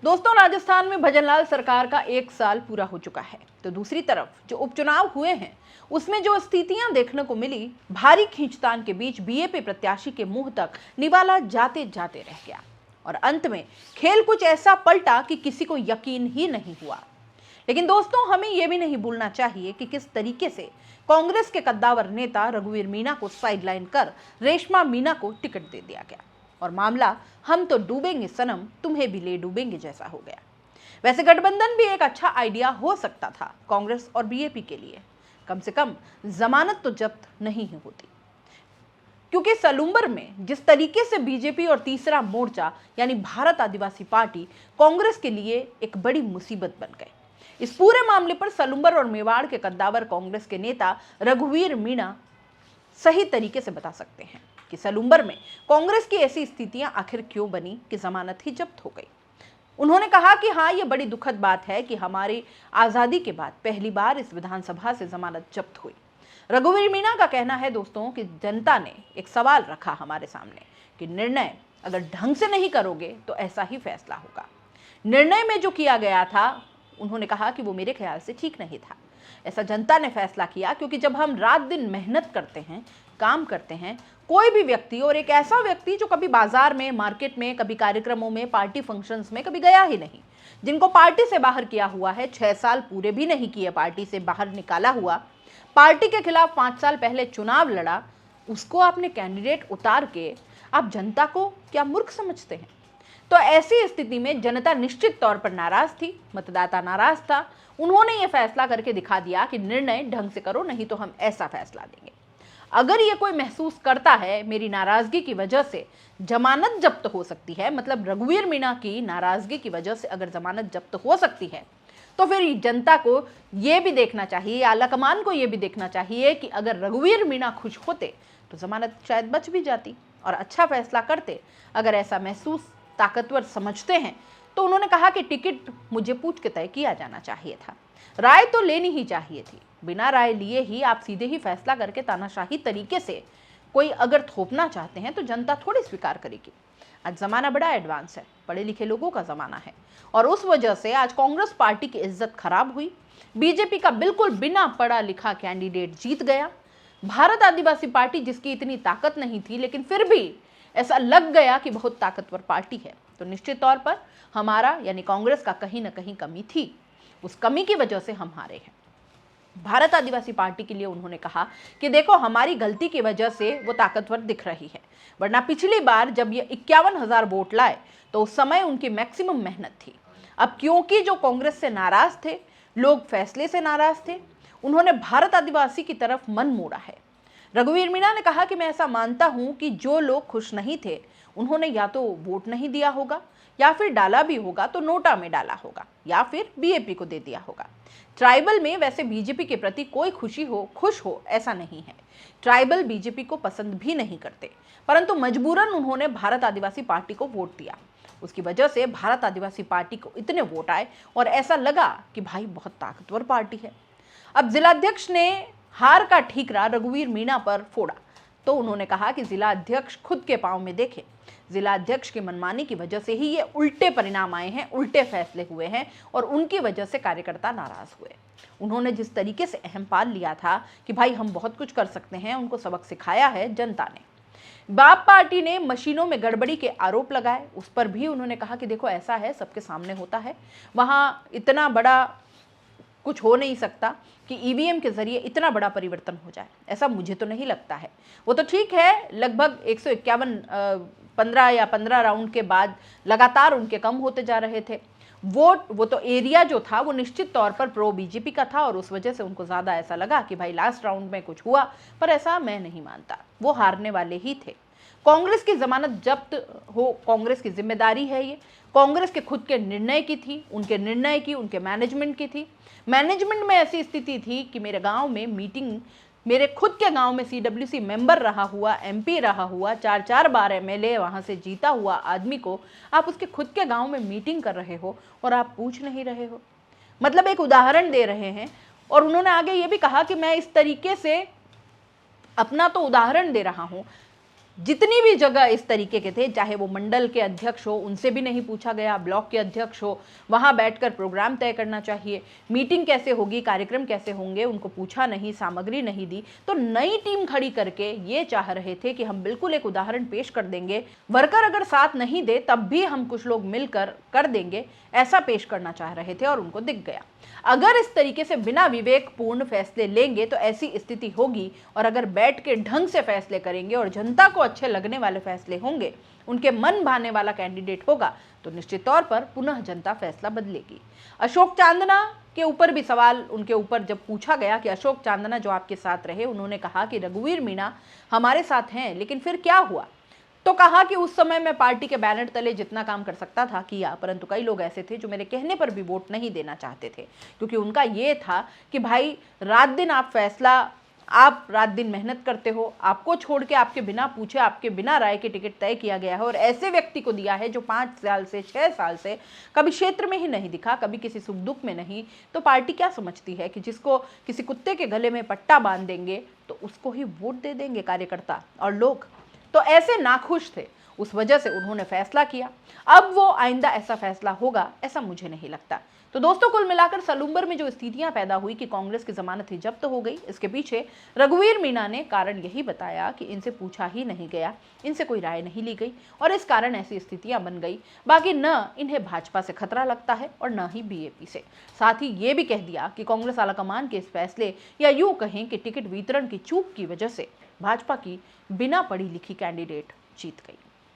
दोस्तों, राजस्थान में भजनलाल सरकार का 1 साल पूरा हो चुका है, तो दूसरी तरफ जो उपचुनाव हुए हैं उसमें जो स्थितियां देखने को मिली, भारी खींचतान के बीच बीएपी प्रत्याशी के मुंह तक निवाला जाते जाते रह गया और अंत में खेल कुछ ऐसा पलटा कि किसी को यकीन ही नहीं हुआ। लेकिन दोस्तों, हमें यह भी नहीं भूलना चाहिए कि किस तरीके से कांग्रेस के कद्दावर नेता रघुवीर मीणा को साइडलाइन कर रेशमा मीणा को टिकट दे दिया गया और मामला हम तो डूबेंगे सनम तुम्हें भी ले डूबेंगे जैसा हो गया। वैसे गठबंधन भी एक अच्छा आइडिया हो सकता था कांग्रेस और बीएपी के लिए, कम से कम जमानत तो जब्त नहीं होती, क्योंकि सलूम्बर में जिस तरीके से बीजेपी और तीसरा मोर्चा यानी भारत आदिवासी पार्टी कांग्रेस के लिए एक बड़ी मुसीबत बन गए। इस पूरे मामले पर सलूम्बर और मेवाड़ के कद्दावर कांग्रेस के नेता रघुवीर मीणा सही तरीके से बता सकते हैं कि सलूम्बर में कांग्रेस की ऐसी स्थितियां आखिर क्यों बनी कि जमानत ही जब्त हो गई। उन्होंने कहा कि हाँ, ये बड़ी दुखद बात है कि हमारी आजादी के बाद पहली बार इस विधानसभा से जमानत जब्त हुई। रघुवीर मीणा का कहना है दोस्तों कि जनता ने एक सवाल रखा हमारे सामने कि निर्णय अगर ढंग से नहीं करोगे तो ऐसा ही फैसला होगा। निर्णय में जो किया गया था, उन्होंने कहा कि वो मेरे ख्याल से ठीक नहीं था। ऐसा जनता ने फैसला किया क्योंकि जब हम रात दिन मेहनत करते हैं, काम करते हैं, कोई भी व्यक्ति, और एक ऐसा व्यक्ति जो कभी बाजार में, मार्केट में, कभी कार्यक्रमों में, पार्टी फंक्शंस में कभी गया ही नहीं, जिनको पार्टी से बाहर किया हुआ है, 6 साल पूरे भी नहीं किए पार्टी से बाहर निकाला हुआ, पार्टी के खिलाफ 5 साल पहले चुनाव लड़ा, उसको आपने कैंडिडेट उतार के आप जनता को क्या मूर्ख समझते हैं? तो ऐसी स्थिति में जनता निश्चित तौर पर नाराज थी, मतदाता नाराज था। उन्होंने ये फैसला करके दिखा दिया कि निर्णय ढंग से करो, नहीं तो हम ऐसा फैसला देंगे। अगर ये कोई महसूस करता है मेरी नाराजगी की वजह से जमानत जब्त हो सकती है, मतलब रघुवीर मीणा की नाराजगी की वजह से अगर जमानत जब्त हो सकती है, तो फिर जनता को ये भी देखना चाहिए, आलाकमान को ये भी देखना चाहिए कि अगर रघुवीर मीणा खुश होते तो जमानत शायद बच भी जाती और अच्छा फैसला करते। अगर ऐसा महसूस ताकतवर समझते हैं तो उन्होंने कहा कि टिकट मुझे पूछ के तय किया जाना चाहिए था, राय तो लेनी ही चाहिए थी। बिना राय लिए ही आप सीधे ही फैसला करके तानाशाही तरीके से कोई अगर थोपना चाहते हैं तो जनता थोड़ी स्वीकार करेगी। आज जमाना बड़ा एडवांस है, पढ़े लिखे लोगों का जमाना है और उस वजह से आज कांग्रेस पार्टी की इज्जत खराब हुई। बीजेपी का बिल्कुल बिना पढ़ा लिखा कैंडिडेट जीत गया। भारत आदिवासी पार्टी जिसकी इतनी ताकत नहीं थी, लेकिन फिर भी ऐसा लग गया कि बहुत ताकतवर पार्टी है, तो निश्चित तौर पर हमारा यानी कांग्रेस का कहीं ना कहीं कमी थी। उस कमी की वजह से हम हारे हैं। भारत आदिवासी पार्टी के लिए उन्होंने कहा कि देखो, हमारी गलती की वजह से वो ताकतवर दिख रही है, वरना पिछली बार जब ये 51,000 वोट लाए तो उस समय उनकी मैक्सिमम मेहनत थी। अब क्योंकि जो कांग्रेस से नाराज थे लोग, फैसले से नाराज थे, उन्होंने भारत आदिवासी की तरफ मन मोड़ा है। रघुवीर मीणा ने कहा कि मैं ऐसा मानता हूं कि जो लोग खुश नहीं थे उन्होंने या तो वोट नहीं दिया होगा, या फिर डाला भी होगा तो नोटा में डाला होगा, या फिर बीएपी को दे दिया होगा। ट्राइबल में वैसे बीजेपी के प्रति कोई खुश हो ऐसा नहीं है। ट्राइबल बीजेपी को पसंद भी नहीं करते, परंतु मजबूरन उन्होंने भारत आदिवासी पार्टी को वोट दिया। उसकी वजह से भारत आदिवासी पार्टी को इतने वोट आए और ऐसा लगा कि भाई बहुत ताकतवर पार्टी है। अब जिलाध्यक्ष ने हार का ठीकरा रघुवीर मीणा पर फोड़ा तो उन्होंने कहा कि जिला अध्यक्ष खुद के पांव में देखें। जिला अध्यक्ष की मनमानी की वजह से ही ये उल्टे परिणाम आए हैं, उल्टे फैसले हुए हैं और उनकी वजह से कार्यकर्ता नाराज हुए। उन्होंने जिस तरीके से अहम पाल लिया था कि भाई हम बहुत कुछ कर सकते हैं, उनको सबक सिखाया है जनता ने। बाप पार्टी ने मशीनों में गड़बड़ी के आरोप लगाए, उस पर भी उन्होंने कहा कि देखो, ऐसा है, सबके सामने होता है, वहां इतना बड़ा कुछ हो नहीं सकता कि ईवीएम के जरिए इतना बड़ा परिवर्तन हो जाए, ऐसा मुझे तो नहीं लगता है। वो तो ठीक है, लगभग 151 15 या 15 राउंड के बाद लगातार उनके कम होते जा रहे थे वोट। वो तो एरिया जो था वो निश्चित तौर पर प्रो बीजेपी का था और उस वजह से उनको ज़्यादा ऐसा लगा कि भाई लास्ट राउंड में कुछ हुआ, पर ऐसा मैं नहीं मानता, वो हारने वाले ही थे। कांग्रेस की जमानत जब्त हो, कांग्रेस की जिम्मेदारी है ये, कांग्रेस के खुद के निर्णय की थी, उनके निर्णय की, उनके मैनेजमेंट की थी। मैनेजमेंट में ऐसी स्थिति थी कि मेरे गांव में मीटिंग, मेरे खुद के गांव में सीडब्ल्यूसी मेंबर रहा हुआ, एमपी रहा हुआ, 4 बार एमएलए वहां से जीता हुआ आदमी को आप उसके खुद के गांव में मीटिंग कर रहे हो और आप पूछ नहीं रहे हो। मतलब एक उदाहरण दे रहे हैं। और उन्होंने आगे ये भी कहा कि मैं इस तरीके से अपना तो उदाहरण दे रहा हूं, जितनी भी जगह इस तरीके के थे, चाहे वो मंडल के अध्यक्ष हो, उनसे भी नहीं पूछा गया, ब्लॉक के अध्यक्ष हो, वहां बैठकर प्रोग्राम तय करना चाहिए, मीटिंग कैसे होगी, कार्यक्रम कैसे होंगे, उनको पूछा नहीं, सामग्री नहीं दी। तो नई टीम खड़ी करके ये चाह रहे थे कि हम बिल्कुल एक उदाहरण पेश कर देंगे, वर्कर अगर साथ नहीं दे तब भी हम कुछ लोग मिलकर कर देंगे, ऐसा पेश करना चाह रहे थे और उनको दिख गया। अगर इस तरीके से बिना विवेकपूर्ण फैसले लेंगे तो ऐसी स्थिति होगी, और अगर बैठ के ढंग से फैसले करेंगे और जनता को अच्छे लगने वाले फैसले होंगे, उनके मन भाने वाला कैंडिडेट होगा, तो निश्चित तौर पर पुनः जनता फैसला बदलेगी। अशोक चांदना के ऊपर भी सवाल उनके ऊपर जब पूछा गया कि अशोक चांदना जो आपके साथ रहे, उन्होंने कहा कि रघुवीर मीणा हमारे साथ हैं, लेकिन फिर क्या हुआ? तो कहा कि उस समय मैं पार्टी के बैनर तले जितना काम कर सकता था किया, परंतु कई लोग ऐसे थे जो मेरे कहने पर भी वोट नहीं देना चाहते थे, क्योंकि उनका ये था कि भाई रात दिन आप रात दिन मेहनत करते हो, आपको छोड़ के आपके बिना पूछे, आपके बिना राय के टिकट तय किया गया है, और ऐसे व्यक्ति को दिया है जो 5 साल से 6 साल से कभी क्षेत्र में ही नहीं दिखा, कभी किसी सुख दुख में नहीं। तो पार्टी क्या समझती है कि जिसको किसी कुत्ते के गले में पट्टा बांध देंगे तो उसको ही वोट दे देंगे कार्यकर्ता और लोग? तो ऐसे नाखुश थे, उस वजह से उन्होंने फैसला किया। अब वो आइंदा ऐसा फैसला होगा, ऐसा मुझे नहीं लगता। तो दोस्तों, कुल मिलाकर सलूम्बर में जो स्थितियां पैदा हुई कि कांग्रेस की जमानत ही जब्त हो गई, इसके पीछे रघुवीर मीणा ने कारण यही बताया कि इनसे पूछा ही नहीं गया, इनसे कोई राय नहीं ली गई, और इस कारण ऐसी स्थितियां बन गई। बाकी न इन्हें भाजपा से खतरा लगता है और न ही बीएपी से। साथ ही ये भी कह दिया कि कांग्रेस आलाकमान के इस फैसले, या यूं कहें कि टिकट वितरण की चूक की वजह से भाजपा की बिना पढ़ी लिखी कैंडिडेट जीत गई।